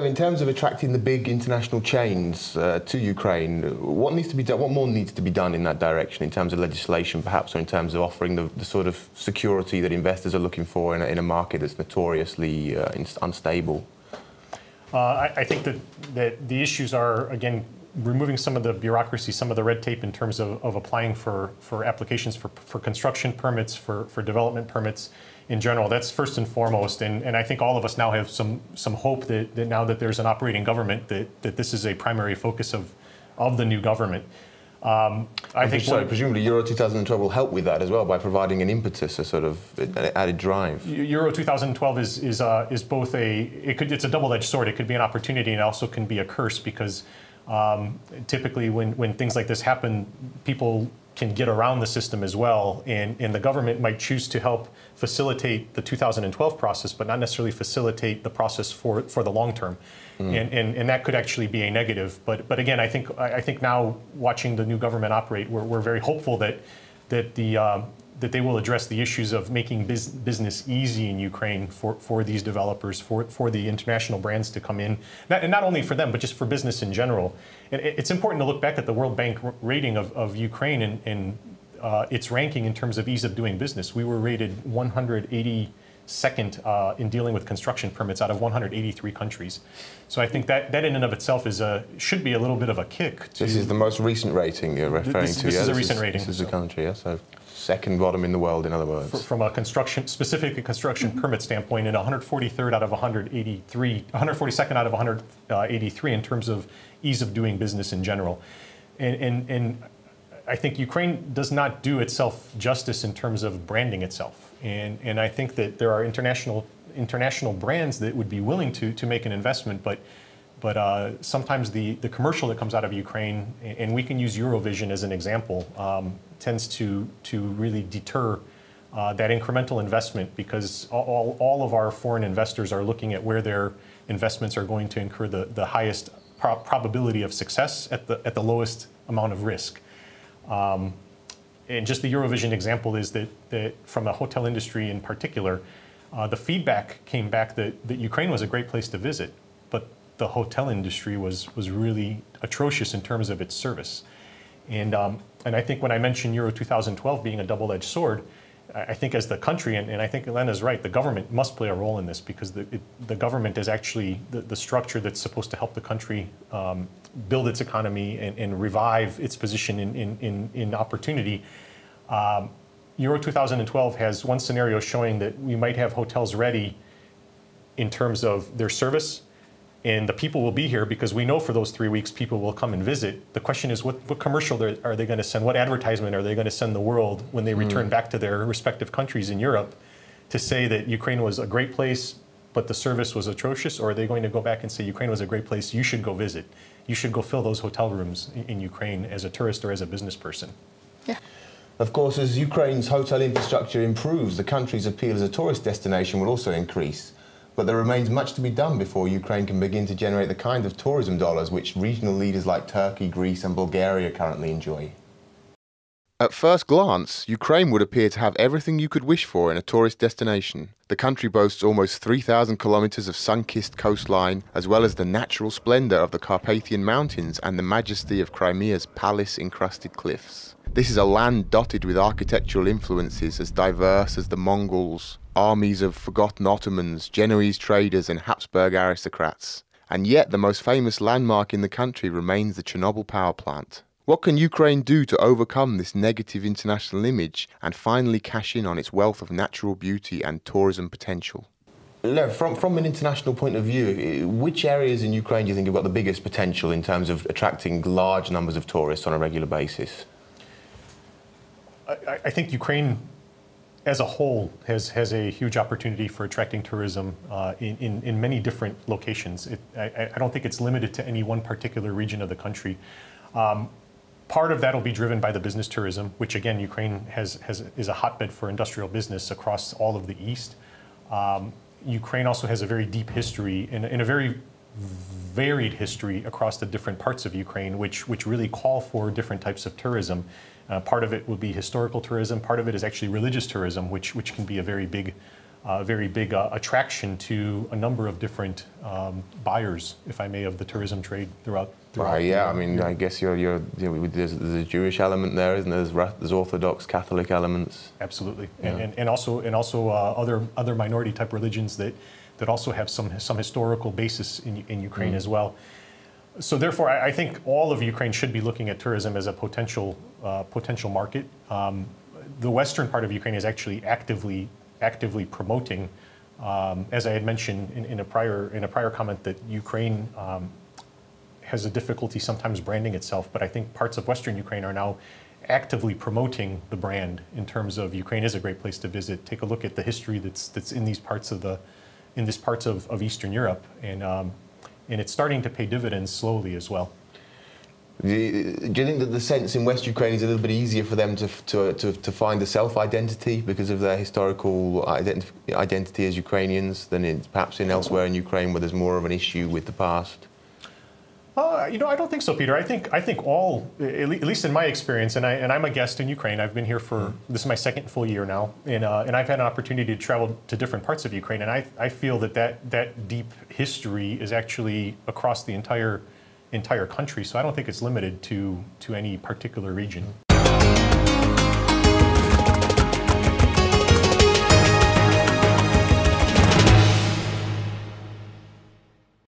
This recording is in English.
Lev, in terms of attracting the big international chains to Ukraine, what needs to be done? What more needs to be done in that direction in terms of legislation, perhaps, or in terms of offering the sort of security that investors are looking for in a market that's notoriously unstable? I think that the issues are, again, removing some of the bureaucracy, some of the red tape in terms of applying for applications for construction permits, for development permits in general. That's first and foremost. And I think all of us now have some hope that now that there's an operating government, that this is a primary focus of the new government. I think so. Presumably Euro 2012 will help with that as well by providing an impetus, a sort of added drive. Euro 2012 is both it's a double-edged sword. It could be an opportunity and also can be a curse because typically when things like this happen, people can get around the system as well, and the government might choose to help facilitate the 2012 process, but not necessarily facilitate the process for the long term. And that could actually be a negative. But again, I think now watching the new government operate, we're very hopeful that they will address the issues of making business easy in Ukraine for these developers, for the international brands to come in, and not only for them, but just for business in general. And it's important to look back at the World Bank rating of Ukraine and its ranking in terms of ease of doing business. We were rated 182nd in dealing with construction permits out of 183 countries. So I think that in and of itself should be a little bit of a kick. This is the most recent rating you're referring to. This is a recent rating. This is the country, yeah. So second bottom in the world, in other words. From a specific construction permit standpoint, and 143rd out of 183, 142nd out of 183 in terms of ease of doing business in general. And I think Ukraine does not do itself justice in terms of branding itself. And I think that there are international brands that would be willing to make an investment, but sometimes the commercial that comes out of Ukraine, and we can use Eurovision as an example, tends to really deter that incremental investment because all of our foreign investors are looking at where their investments are going to incur the highest probability of success at the lowest amount of risk. And just the Eurovision example is that from a hotel industry in particular, the feedback came back that Ukraine was a great place to visit, but the hotel industry was really atrocious in terms of its service. And I think when I mentioned Euro 2012 being a double-edged sword, I think as the country, and I think Elena's right, the government must play a role in this because the government is actually the structure that's supposed to help the country build its economy and revive its position in opportunity. Euro 2012 has one scenario showing that we might have hotels ready in terms of their service, and the people will be here because we know for those 3 weeks people will come and visit. The question is what commercial are they going to send, what advertisement are they going to send the world when they return back to their respective countries in Europe to say that Ukraine was a great place but the service was atrocious, or are they going to go back and say Ukraine was a great place, you should go visit, you should go fill those hotel rooms in Ukraine as a tourist or as a business person? Yeah. Of course, as Ukraine's hotel infrastructure improves, the country's appeal as a tourist destination will also increase. But there remains much to be done before Ukraine can begin to generate the kind of tourism dollars which regional leaders like Turkey, Greece and Bulgaria currently enjoy. At first glance, Ukraine would appear to have everything you could wish for in a tourist destination. The country boasts almost 3,000 kilometers of sun-kissed coastline, as well as the natural splendor of the Carpathian Mountains and the majesty of Crimea's palace-encrusted cliffs. This is a land dotted with architectural influences as diverse as the Mongols, armies of forgotten Ottomans, Genoese traders and Habsburg aristocrats. And yet the most famous landmark in the country remains the Chernobyl power plant. What can Ukraine do to overcome this negative international image and finally cash in on its wealth of natural beauty and tourism potential? Lev, from an international point of view, which areas in Ukraine do you think have got the biggest potential in terms of attracting large numbers of tourists on a regular basis? I think Ukraine as a whole has a huge opportunity for attracting tourism in many different locations. I don't think it's limited to any one particular region of the country. Part of that will be driven by the business tourism, which again, Ukraine is a hotbed for industrial business across all of the East. Ukraine also has a very deep history and a very varied history across the different parts of Ukraine, which really call for different types of tourism. Part of it will be historical tourism. Part of it is actually religious tourism, which can be a very big very big attraction to a number of different buyers, if I may, of the tourism trade throughout. Right, yeah. I mean, I guess there's a Jewish element there, isn't there? There's Orthodox, Catholic elements. Absolutely, Yeah. and also other minority type religions that also have some historical basis in Ukraine as well. So therefore, I think all of Ukraine should be looking at tourism as a potential market. The western part of Ukraine is actually actively promoting, as I had mentioned in a prior comment, that Ukraine has a difficulty sometimes branding itself. But I think parts of Western Ukraine are now actively promoting the brand in terms of Ukraine is a great place to visit. Take a look at the history that's in these parts of Eastern Europe, and it's starting to pay dividends slowly as well. Do you think that the sense in West Ukraine is a little bit easier for them to find a self-identity because of their historical identity as Ukrainians than perhaps elsewhere in Ukraine where there's more of an issue with the past? I don't think so, Peter. I think all, at least in my experience, and I'm a guest in Ukraine. I've been here this is my second full year now, and I've had an opportunity to travel to different parts of Ukraine, and I feel that deep history is actually across the entire country. So I don't think it's limited to any particular region.